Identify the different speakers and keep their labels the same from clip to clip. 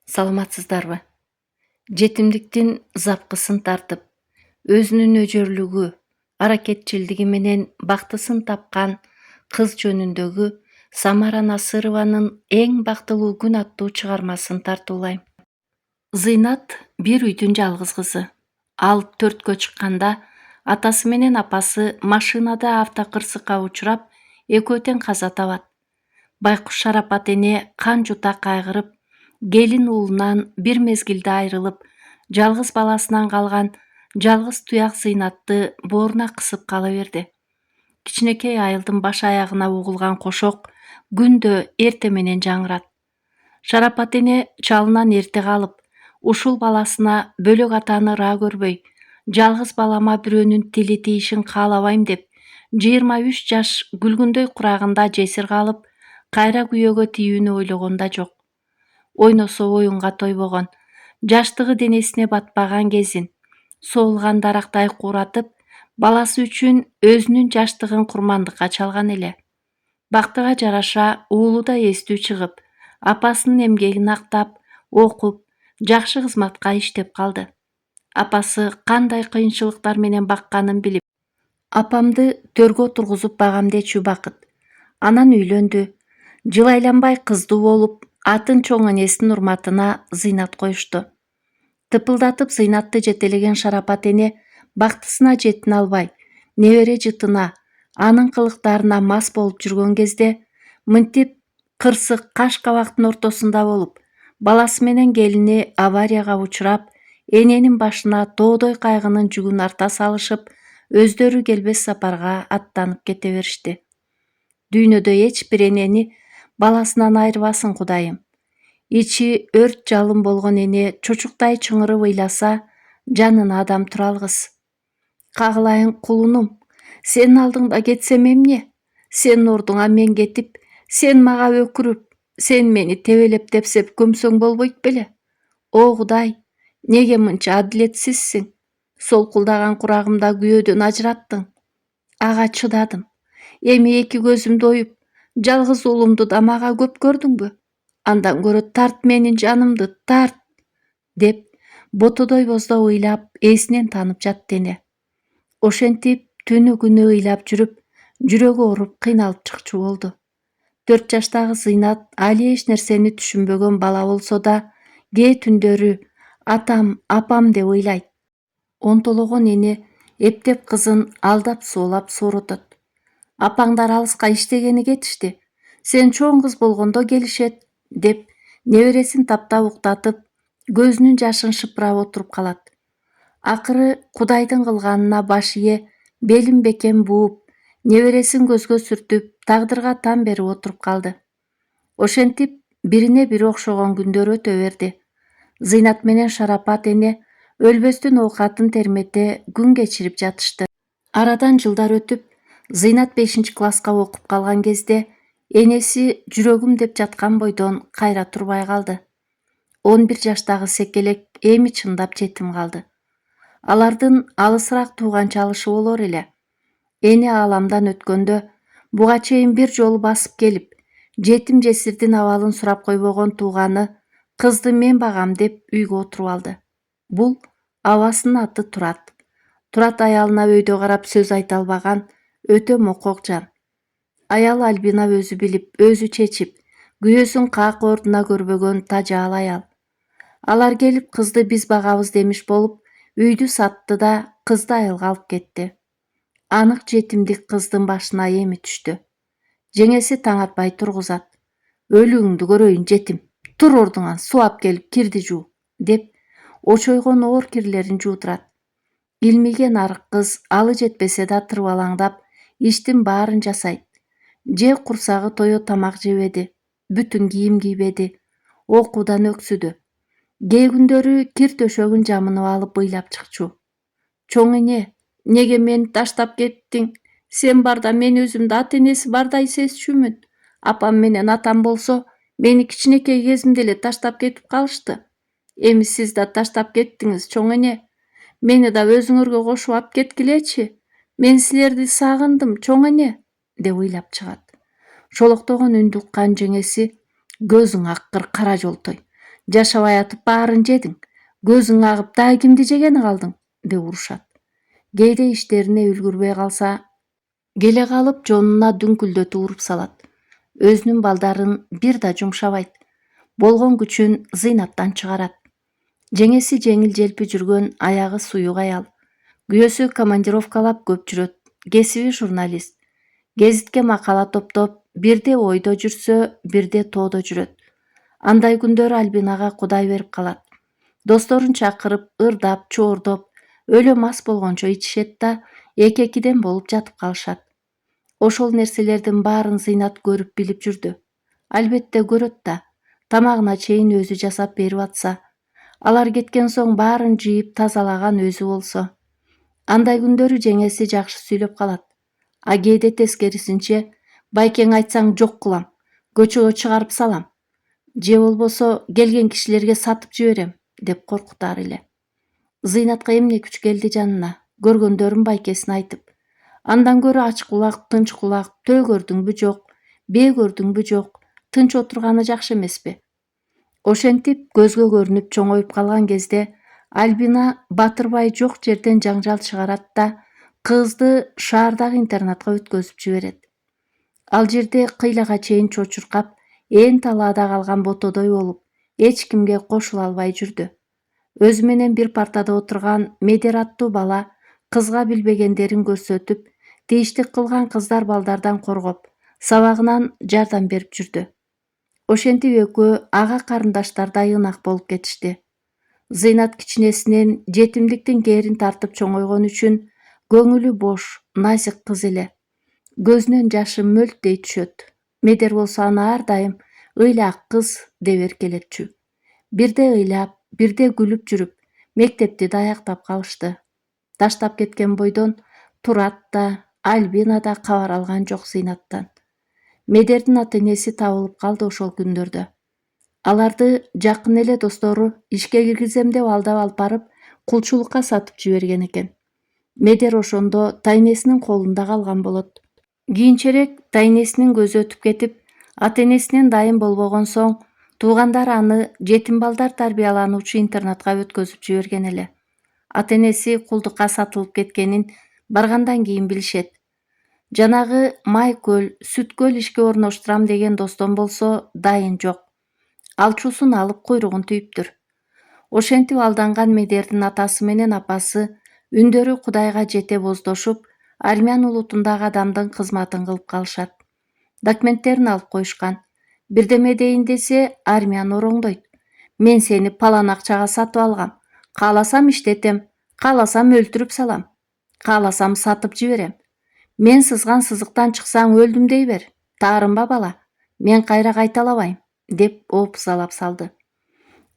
Speaker 1: Саламатсыздарбы? Жетимдиктин запкысын тартып, өзүнүн өжөрлүгү, аракетчилдиги менен бактысын тапкан кыз жөнүндөгү Самара Насырованын «Эң бактылуу күн» аттуу чыгармасын тартуулайм. Зыйнат бир үйдүн жалгыз кызы. Ал 4кө чыкканда атасы менен апасы машинада автокырсыкка учурап, экөө тең каза табат. Байкуш Шарапат эне кан жута кайгырып, келин уулунан бир мезгилде айрылып, жалгыз баласынан калган жалгыз туяк Зыйнатты бооруна кысып кала берди. Кичинекей айылдын баш аягына угулган кошок күндө эрте менен жаңырат. Шарапат эне чалынан эрте калып, ушул баласына бөлөк атаны ыраа көрбөй, жалгыз балама бирөөнүн тили тийишин каалабайм деп, 23 жаш күлгүндөй курагында жесир калып, кайра күйөөгө тийүүнү ойлогон да жок. Ойносо оюнга тойбогон, жаштыгы денесине батпаган кезин, соолган дарактай кууратып, баласы үчүн өзүнүн жаштыгын курмандыкка чалган эле. Бактыга жараша уулу да эстүү чыгып, апасынын эмгегин актап, окуп, жакшы кызматка иштеп калды. Апасы кандай кыйынчылыктар менен бакканын билип, апамды төргө тургузуп багам дечү бакыт. Анан үйлөндү. Жыл айланбай кыздуу болуп, атын чоң энесинин урматына Зыйнат коюшту. Тыпылдатып Зыйнатты жетелеген Шарапат эне бактысына жетине албай, небере жытына, анын кылыктарына мас болуп жүргөн кезде, мынтип кырсык каш кабактын ортосунда болуп, баласы менен келини аварияга учурап, эненин башына тоодой кайгынын жүгүн арта салышып, өздөрү келбес сапарга аттанып кете беришти. Дүйнөдө эч бир энени баласынан айырбасын Кудайым. Ичи өрт жалын болгон эне чучуктай чыңырып ыйласа, жанына адам тура алгыс. Кагылайын кулунум, сенин алдыңда кетсем эмне? Сенин ордуңа мен кетип, сен мага өкүрүп, сен мени тебелеп тепсеп көмсөң болбойт беле? О Кудай, неге мынча адилетсизсиң? Солкулдаган курагымда күйөөдөн ажыраттың. Ага чыдадым. Эми эки көзүмдү оюп, жалгыз уулумду да мага көп көрдүңбү? Андан көрө тарт менин жанымды, тарт, деп ботодой боздоп ыйлап, эсинен танып жатты эне. Ошентип түнү күнү ыйлап жүрүп, жүрөгү ооруп кыйналып чыкчу болду. 4 жаштагы Зыйнат али эч нерсени түшүнбөгөн бала болсо да, кээ түндөрү атам, апам деп ыйлайт. Онтологон эне эптеп кызын алдап соолап сооротот. Апаңдар алыска иштегени кетишти. Сен чоң кыз болгондо келишет, деп небересин таптап уктатып, көзүнүн жашын шыпырап отуруп калат. Акыры Кудайдын кылганына баш ие, белин бекем бууп, небересин көзгө сүртүп, тагдырга тан берип отуруп калды. Ошентип бирине бири окшогон күндөр өтө берди. Зыйнат менен Шарапат эне өлбөстүн оокатын термете күн кечирип жатышты. Арадан жылдар өтүп, Зыйнат 5 класска окуп калган кезде, энеси жүрөгүм деп жаткан бойдон кайра турбай калды. 11 жаштагы секелек эми чындап жетим калды. Алардын алысыраак тууган чалышы болор эле. Эне ааламдан өткөндө, буга чейин бир жолу басып келип, жетим жесирдин абалын сурап койбогон тууганы кызды мен багам деп үйгө отуруп алды. Бул абасынын аты Турат. Турат аялына өйдө карап сөз айта албаган, өтө мокок жан. Аялы Альбина өзү билип, өзү чечип, күйөөсүн каак ордуна көрбөгөн тажаал аял. Алар келип кызды биз багабыз демиш болуп, үйдү сатты да кызды айылга алып кетти. Анык жетимдик кыздын башына эми түштү. Жеңеси таң атпай тургузат. Өлүгүңдү көрөйүн жетим, тур ордуңан, суу ап келип кирди жуу, деп очойгон оор кирлерин жуудурат. Илмиген арык кыз алы жетпесе да тырбалаңдап, иштин баарын жасайт. Же курсагы тоё тамак жебеди, бүтүн кийим кийбеди, окуудан өксүдү. Кээ күндөрү кир төшөгүн жамынып алып ыйлап чыкчу. Чоң эне, неге мени таштап кеттиң? Сен барда мен өзүмдү ата энеси бардай сезчүмүн. Апам менен атам болсо, мени кичинекей кезимде эле таштап кетип калышты. Эми сиз да таштап кеттиңиз, чоң эне. Мени да өзүңөргө кошуп ап кеткилечи. Мен силерди сагындым, чоң эне, деп ыйлап чыгат. Шолоктогон үндү уккан жеңеси, көзүң аккыр кара жолтой. Жашабай атып баарын жедиң. Көзүң агып дагы кимди жегени калдың деп урушат. Кээде иштерине үлгүрбөй калса, келе калып жонуна дүңкүлдөтүп уруп салат. Өзүнүн балдарын бир да жумшабайт. Болгон күчүн Зыйнаттан чыгарат. Жеңеси жеңил желпи жүргөн аягы суюк аял. Күйөөсү командировкалап көп жүрөт. Кесиби журналист. Гезитке макала топтоп, бирде ойдо жүрсө, бирде тоодо жүрөт. Андай күндөрү Альбинага Кудай берип калат. Досторун чакырып, ырдап, чоордоп, өлө мас болгончо ичишет да, эки-экиден болуп жатып калышат. Ошол нерселердин баарын Зыйнат көрүп билип жүрдү. Албетте көрөт да, тамагына чейин өзү жасап берип атса, алар кеткен соң баарын жыйып тазалаган өзү болсо. Андай күндөрү жеңеси жакшы сүйлөп калат. А кээде тескерисинче, байкең айтсаң жок кылам, көчөгө чыгарып салам. Же болбосо келген кишилерге сатып жиберем деп коркутар эле. Зыйнатка эмне күч келди жанына, көргөндөрүн байкесине айтып. Андан көрө ач кулак, тынч кулак, төө көрдүңбү жок, бээ көрдүңбү жок, тынч отурганы жакшы эмеспи? Ошентип көзгө көрүнүп чоңоюп калган кезде Альбина батырбай жок жерден жаңжал чыгарат да, кызды шаардагы интернатка өткөзүп жиберет. Ал жерде кыйлага чейин чочуркап, ээн талаада калган ботодой болуп, эч кимге кошула албай жүрдү. Өзү менен бир партада отурган Медер аттуу бала кызга билбегендерин көрсөтүп, тийиштик кылган кыздар балдардан коргоп, сабагынан жардам берип жүрдү. Ошентип экөө ага карындаштардай ынак болуп кетишти. Зыйнат кичинесинен жетимдиктин кээрин тартып чоңойгон үчүн көңүлү бош, назик кыз эле. Көзүнөн жашы мөлттей түшөт. Медер болсо аны ар дайым ыйлаак кыз деп эркелетчү. Бирде ыйлап, бирде күлүп жүрүп, мектепти да аяктап калышты. Таштап кеткен бойдон Турат да, Альбина да кабар алган жок Зыйнаттан. Медердин ата-энеси табылып калды ошол күндөрдө. Аларды жакын эле достору ишке киргизем деп алдап алып барып, кулчулукка сатып жиберген экен. Медер ошондо тайнесинин колунда калган болот. Кийинчерээк тайнесинин көзү өтүп кетип, ата-энесинен дайым болбогон соң, туугандары аны жетим балдар тарбиялануучу интернатка өткөзүп жиберген эле. Ата-энеси кулдукка сатылып кеткенин баргандан кийин билишет. Жанагы Майкөл, Сүткөл ишке орноштурам деген достон болсо дайын жок. Алчуусун алып куйругун түйүптүр. Ошентип алданган Медердин атасы менен апасы үндөрү Кудайга жете боздошуп, армян улутундагы адамдын кызматын кылып калышат. Документтерин алып коюшкан. Бирдеме дейин десе, армян ороңдойт. Мен сени палан акчага сатып алгам. Кааласам иштетем, кааласам өлтүрүп салам, кааласам сатып жиберем. Мен сызган сызыктан чыксаң өлдүм дей бер. Таарынба бала, мен кайра кайталабайм, деп оопузалап салды.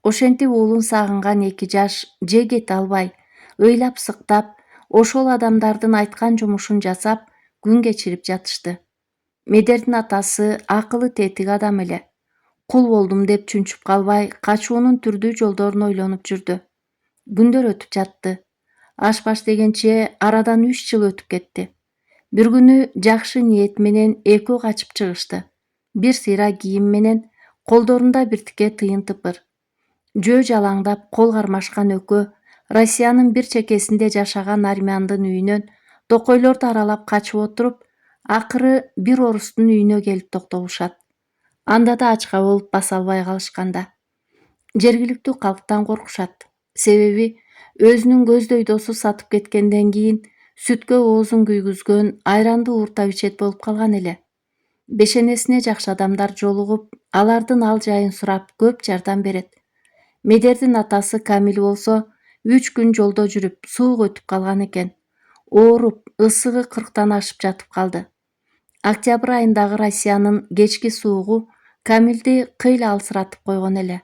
Speaker 1: Ошентип уулун сагынган эки жаш же кете албай, ыйлап сыктап, ошол адамдардын айткан жумушун жасап, күн кечирип жатышты. Медердин атасы акылы тетик адам эле. Кул болдум деп чүнчүп калбай, качуунун түрдүү жолдорун ойлонуп жүрдү. Күндөр өтүп жатты. Аш-баш дегенче арадан 3 жыл өтүп кетти. Бир күнү жакшы ниет менен экөө качып чыгышты. Бир сыйра кийим менен, колдорунда биртике тыйын тыпыр. Жөө жалаңдап кол кармашкан экөө Россиянын бир чекесинде жашаган армяндын үйүнөн токойлорду аралап качып отуруп, акыры бир орустун үйүнө келип токтобушат. Анда да ачка болуп баса албай калышканда. Жергиликтүү калктан коркушат. Себеби өзүнүн көздөй досу сатып кеткенден кийин сүткө оозун күйгүзгөн айранды ууртап ичет болуп калган эле. Бешенесине жакшы адамдар жолугуп, алардын ал жайын сурап көп жардам берет. Медердин атасы Камил болсо 3 күн жолдо жүрүп, суук өтүп калган экен. Ооруп, ысыгы 40тан ашып жатып калды. Октябрь айындагы Россиянын кечки суугу Камилди кыйла алсыратып койгон эле.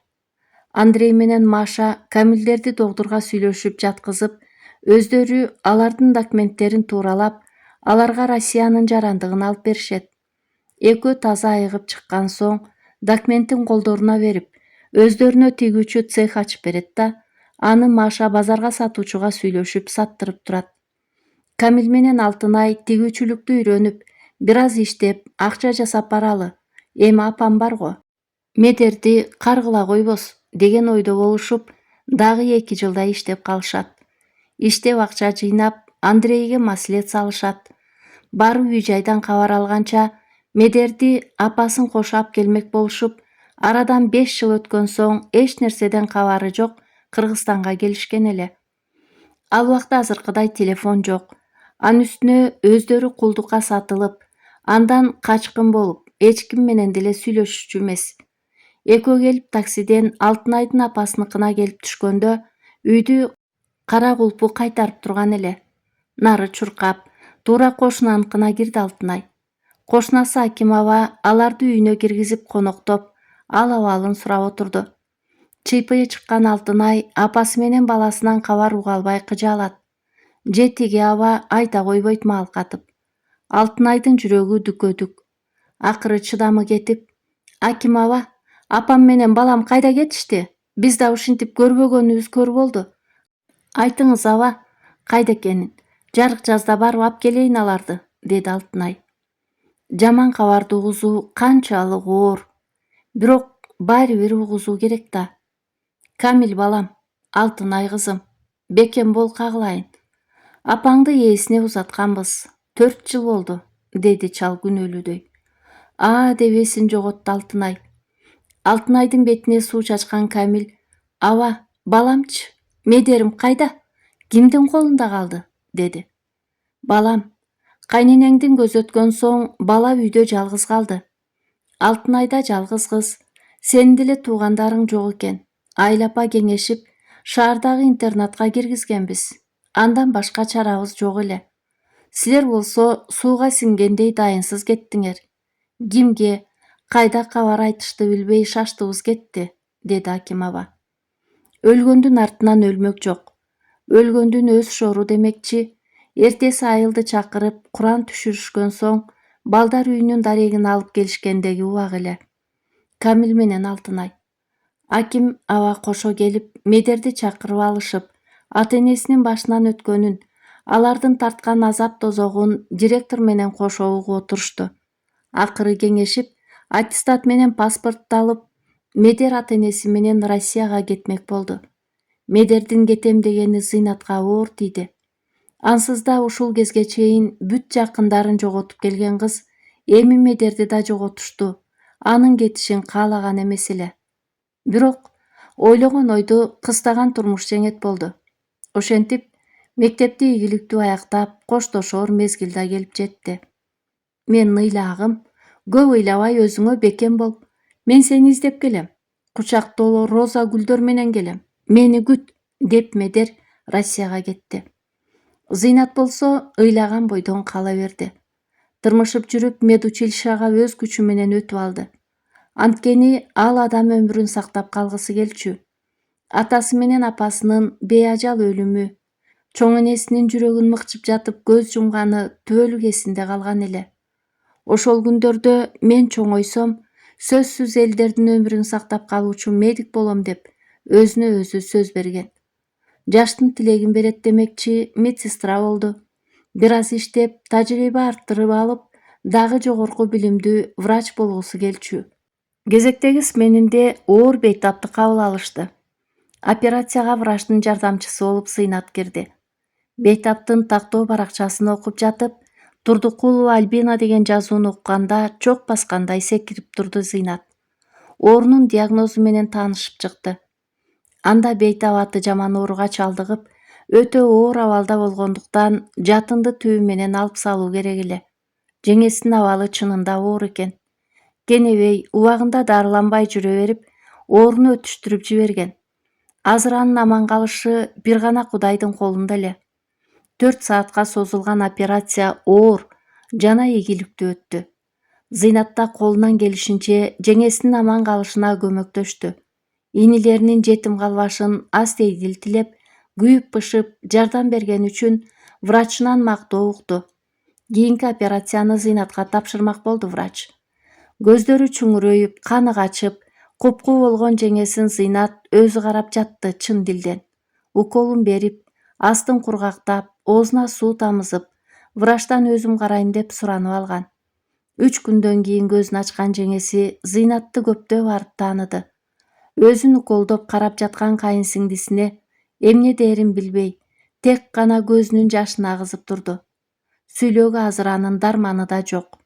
Speaker 1: Андрей менен Маша Камилдерди доктурга сүйлөшүп жаткызып, өздөрү алардын документтерин тууралап, аларга Россиянын жарандыгын алып беришет. Экөө таза айыгып чыккан соң, документин колдоруна берип, өздөрүнө тигүүчү цех ачып берет да, аны Маша базарга сатуучуга сүйлөшүп саттырып турат. Камил менен Алтынай тигүүчүлүктү үйрөнүп, бир аз иштеп, акча жасап баралы. Эми апам бар го. Медерди каргыла койбос деген ойдо болушуп, дагы 2 жылдай иштеп калышат. Иштеп акча жыйнап, Андрейге маслет салышат. Барып үй-жайдан кабар алганча, Медерди апасын кошо алып келмек болушуп, арадан 5 жыл өткөн соң эч нерседен кабары жок Кыргызстанга келишкен эле. Ал убакта азыркыдай телефон жок. Анын үстүнө өздөрү кулдукка сатылып, андан качкын болуп, эч ким менен деле сүйлөшүчү эмес. Экөө келип таксиден Алтынайдын апасыныкына келип түшкөндө, үйдү кара кулпу кайтарып турган эле. Нары чуркап, туура кошунаныкына кирди Алтынай. Кошунасы Акимова аларды үйүнө киргизип коноктоп, ал абалын сурап отурду. Чыйпыйы чыккан Алтынай апасы менен баласынан кабар уга албай кыжаалат. Же тиги аба айта койбойт маал катып. Алтынайдын жүрөгү дүкөдүк. Акыры чыдамы кетип, Акимова, апам менен балам кайда кетишти? Биз да ушинтип көрбөгөнүбүз көр болду. Айтыңыз аба, кайда экенин? Жарык жазда барып алып келейин аларды, деди Алтынай. Жаман кабарды угузуу канчалык оор. Бирок баары бир угузуу керек да. Камил балам, Алтынай кызым, бекем бол кагылайын. Апаңды ээсине узатканбыз. 4 жыл болду, деди чал күнөөлүүдөй. Деп эсин жоготту Алтынай. Алтынайдын бетине суу чачкан Камил, аба, баламчы, Медерим кайда? Кимдин колунда калды? Деди. Балам, кайненеңдин көзү өткөн соң бала үйдө жалгыз калды. Алтынайда жалгыз кыз, сенин деле туугандарың жок экен. Айлапа кеңешип, шаардагы интернатка киргизгенбиз. Андан башка чарабыз жок эле. Силер болсо сууга сиңгендей дайынсыз кеттиңер. Кимге, кайда кабар айтышты билбей шаштыбыз кетти, деди Акимова. Өлгөндүн артынан өлмөк жок. Өлгөндүн өз шору демекчи, эртеси айылды чакырып Куран түшүрүшкөн соң балдар үйүнүн дарегин алып келишкендеги убак эле. Камил менен Алтынай. Аким аба кошо келип, Медерди чакырып алышып, ата-энесинин башынан өткөнүн, алардын тарткан азап тозогун директор менен кошо угуп отурушту. Акыры кеңешип, аттестат менен паспортду алып, Медер ата-энеси менен Россияга кетмек болду. Медердин кетем дегени Зыйнатка оор тийди. Ансыз да ушул кезге чейин бүт жакындарын жоготуп келген кыз эми Медерди да жоготушту. Анын кетишин каалаган эмес эле. Бирок ойлогон ойду кыстаган турмуш жеңет болду. Ошентип, мектепти ийгиликтүү аяктап, коштошоор мезгил да келип жетти. Мен ыйлагым, көп ыйлабай өзүңө бекем бол. Мен сени издеп келем. Кучактооло роза гүлдөр менен келем. Мени күт, деп Медер Россияга кетти. Зыйнат болсо ыйлаган бойдон кала берди. Тырмышып жүрүп медучилищага өз күчү менен өтүп алды. Анткени ал адам өмүрүн сактап калгысы келчү. Атасы менен апасынын бейажал өлүмү, чоң энесинин жүрөгүн мыкчып жатып көз жумганы түбөлүк эсинде калган эле. Ошол күндөрдө мен чоңойсом, сөзсүз элдердин өмүрүн сактап калуучу медик болом деп өзүнө өзү сөз берген. Жаштын тилегин берет демекчи медсестра болду. Бир аз иштеп, тажрыйба арттырып алып, дагы жогорку билимдүү врач болгусу келчү. Кезектеги сменинде оор бейтапты кабыл алышты. Операцияга врачтын жардамчысы болуп Зыйнат кирди. Бейтаптын тактоо баракчасын окуп жатып, Турдукулова Альбина деген жазууну укканда чок баскандай секирип турду Зыйнат. Оорунун диагнозу менен таанышып чыкты. Анда бейтап аты жаман ооруга чалдыгып, өтө оор абалда болгондуктан жатынды түбү менен алып салуу керек эле. Жеңесинин абалы чынында оор экен. Кенебей, убагында дарыланбай жүрө берип, ооруну өтүштүрүп жиберген. Азыр анын аман калышы бир гана Кудайдын колунда эле. 4 саатка созулган операция оор жана ийгиликтүү өттү. Зыйнатта колунан келишинче жеңесинин аман калышына көмөктөштү. Инилеринин жетим калбашын астейдил тилеп, күйүп-бышып жардам бергени үчүн врачынан мактоо укту. Кийинки операцияны Зыйнатка тапшырмак болду врач. Көздөрү чүңүрөйүп, каны качып, купку болгон жеңесин Зыйнат өзү карап жатты чын дилден. Уколун берип, астын кургактап, оозуна суу тамызып, врачтан өзүм карайм деп суранып алган. 3 күндөн кийин көзүн ачкан жеңеси Зыйнатты көптөө барып тааныды. Өзүн уколдоп карап жаткан кайынсиңдисине эмне дээрин билбей, тек гана көзүнүн жашын агызып турду. Сүйлөөгө азыр анын дарманы да жок.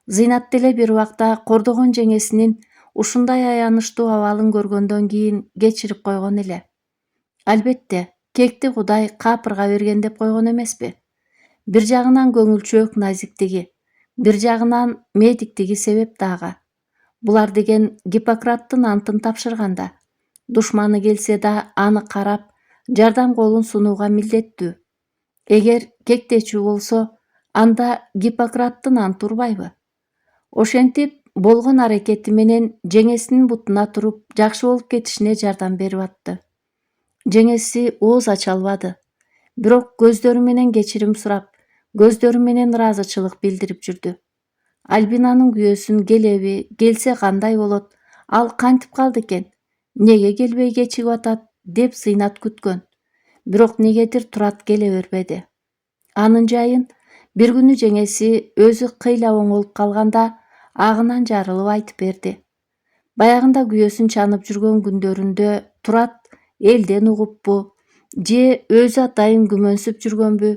Speaker 1: Зыйнат деле бир убакта кордогон жеңесинин ушундай аянычтуу абалын көргөндөн кийин кечирип койгон эле. Албетте, кекти Кудай капырга берген деп койгон эмеспи. Бир жагынан көңүлчөөк назиктиги, бир жагынан медиктиги себеп дагы. Булар деген Гиппократтын антын тапшырганда, душманы келсе да аны карап, жардам колун сунууга милдеттүү. Эгер кектечүү болсо, анда Гиппократтын анты урбайбы? Ошентип, болгон аракети менен жеңесинин бутуна туруп, жакшы болуп кетишине жардам берип атты. Жеңеси ооз ача албады. Бирок көздөрү менен кечирим сурап, көздөрү менен ыраазычылык билдирип жүрдү. Альбинанын күйөөсүн келеби, келсе кандай болот, ал кантип калды экен, неге келбей кечигип атат деп Зыйнат күткөн. Бирок негедир Турат келе бербеди. Анын жайын бир күнү жеңеси өзү кыйла оңолуп калганда агынан жарылып айтып берди. Баягында күйөөсүн чанып жүргөн күндөрүндө Турат элден угуппу, же өзү атайын күмөнсүп жүргөнбү?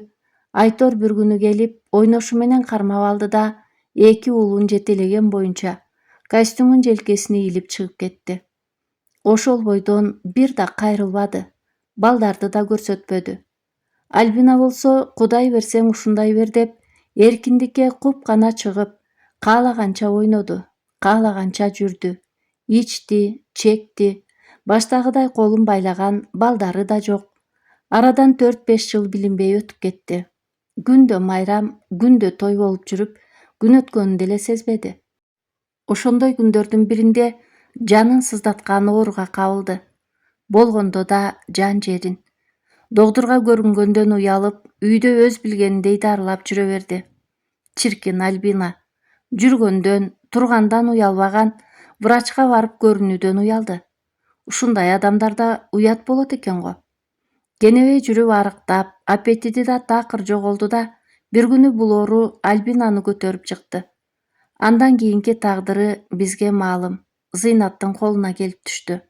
Speaker 1: Айтор бир күнү келип, ойношу менен кармап алды да, эки уулун жетелеген боюнча костюмун желкесине илип чыгып кетти. Ошол бойдон бир да кайрылбады, балдарды да көрсөтпөдү. Альбина болсо, Кудай берсең ушундай бер деп, эркиндикке куп гана чыгып, каалаганча ойноду, каалаганча жүрдү, ичти, чекти, баштагыдай колун байлаган балдары да жок. Арадан 4-5 жыл билинбей өтүп кетти. Күндө майрам, күндө той болуп жүрүп, күн өткөнүн деле сезбеди. Ошондой күндөрдүн биринде жанын сыздаткан ооруга кабылды. Болгондо да жан жерин. Догдурга көрүнгөндөн уялып, үйдө өз билгениндей дарылап жүрө берди. Чиркин Альбина. Жүргөндөн, тургандан уялбаган, врачка барып көрүнүүдөн уялды. Ушундай адамдарда уят болот экен го. Кенебей жүрүп арыктап, аппетити да такыр жоголду да, бир күнү бул оору Альбинаны көтөрүп чыкты. Андан кийинки тагдыры бизге маалым, Зыйнаттын колуна келип түштү.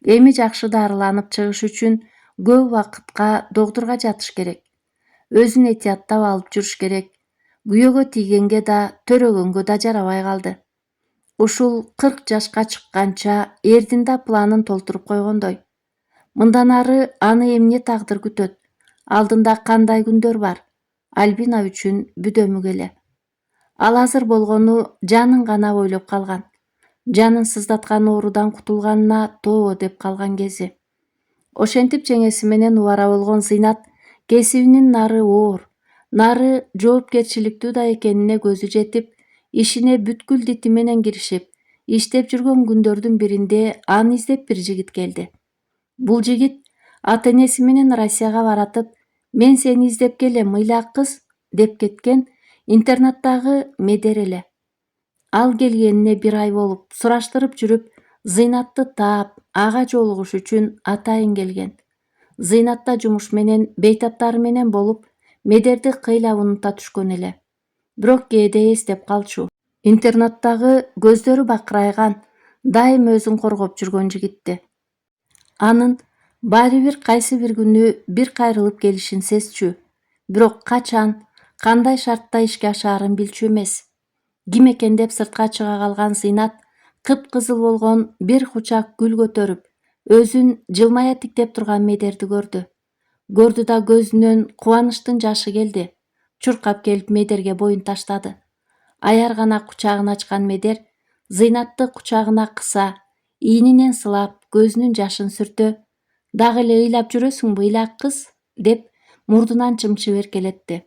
Speaker 1: Эми жакшы дарыланып чыгыш үчүн көп убакытка догдурга жатыш керек. Өзүн этияттап алып жүрүш керек. Күйөөгө тийгенге да, төрөгөнгө да жарабай калды. Ушул 40 жашка чыкканча эрдин да планын толтуруп койгондой. Мындан ары аны эмне тагдыр күтөт? Алдында кандай күндөр бар? Альбина үчүн бүдөмүк эле. Ал азыр болгону жанын гана ойлоп калган. Жанын сыздаткан оорудан кутулганына тоо деп калган кези. Ошентип жеңеси менен убара болгон Зыйнат кесибинин нары оор, нары жоопкерчиликтүү да экенине көзү жетип, ишине бүткүл дити менен киришип, иштеп жүргөн күндөрдүн биринде аны издеп бир жигит келди. Бул жигит ата-энеси менен Россияга баратып, мен сени издеп келем, ыйлак кыз, деп кеткен интернаттагы Медер эле. Ал келгенине бир ай болуп, сураштырып жүрүп, Зыйнатты таап, ага жолугуш үчүн атайын келген. Зыйнатта жумуш менен, бейтаптары менен болуп, Медерди кыйлап унута түшкөн эле. Бирок кээде эстеп калчу. Интернаттагы көздөрү бакырайган, дайым өзүн коргоп жүргөн жигитти. Анын баары бир кайсы бир күнү бир кайрылып келишин сезчү. Бирок качан, кандай шартта ишке ашаарын билчү эмес. Ким экен деп сыртка чыга калган Зыйнат кыпкызыл болгон бир кучак гүл көтөрүп, өзүн жылмая тиктеп турган Медерди көрдү. Көрдү да көзүнөн кубанычтын жашы келди. Чуркап келип Медерге боюн таштады. Аяр гана кучагын ачкан Медер Зыйнатты кучагына кыса, ийнинен сылап, көзүнүн жашын сүртө, дагы эле ыйлап жүрөсүңбү, ыйлак кыз, деп мурдунан чымчып эркелетти.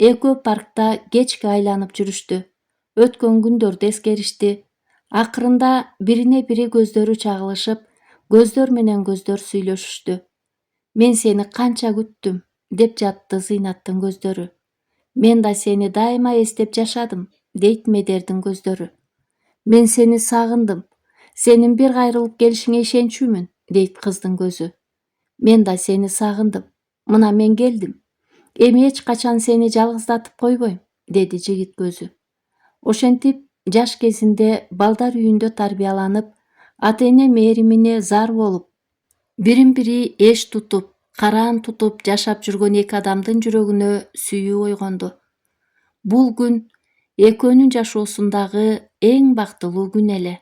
Speaker 1: Экөө паркта кечке айланып жүрүштү. Өткөн күндөрдү эскеришти. Акырында бирине бири көздөрү чагылышып, көздөр менен көздөр сүйлөшүштү. Мен сени канча күттүм, деп жатты Зыйнаттын көздөрү. Мен да сени дайыма эстеп жашадым, дейт Медердин көздөрү. Мен сени сагындым, сенин бир кайрылып келишиңе ишенчүмүн, дейт кыздын көзү. Мен да сени сагындым, мына мен келдим. Эми эч качан сени жалгыздатып койбойм, деди жигит көзү. Ошентип, жаш кезинде балдар үйүндө тарбияланып, ата эне мээримине зар болуп, бирин бири эч тутуп, караан тутуп жашап жүргөн эки адамдын жүрөгүнө сүйүү ойгонду. Бул күн экөөнүн жашоосундагы эң бактылуу күн эле.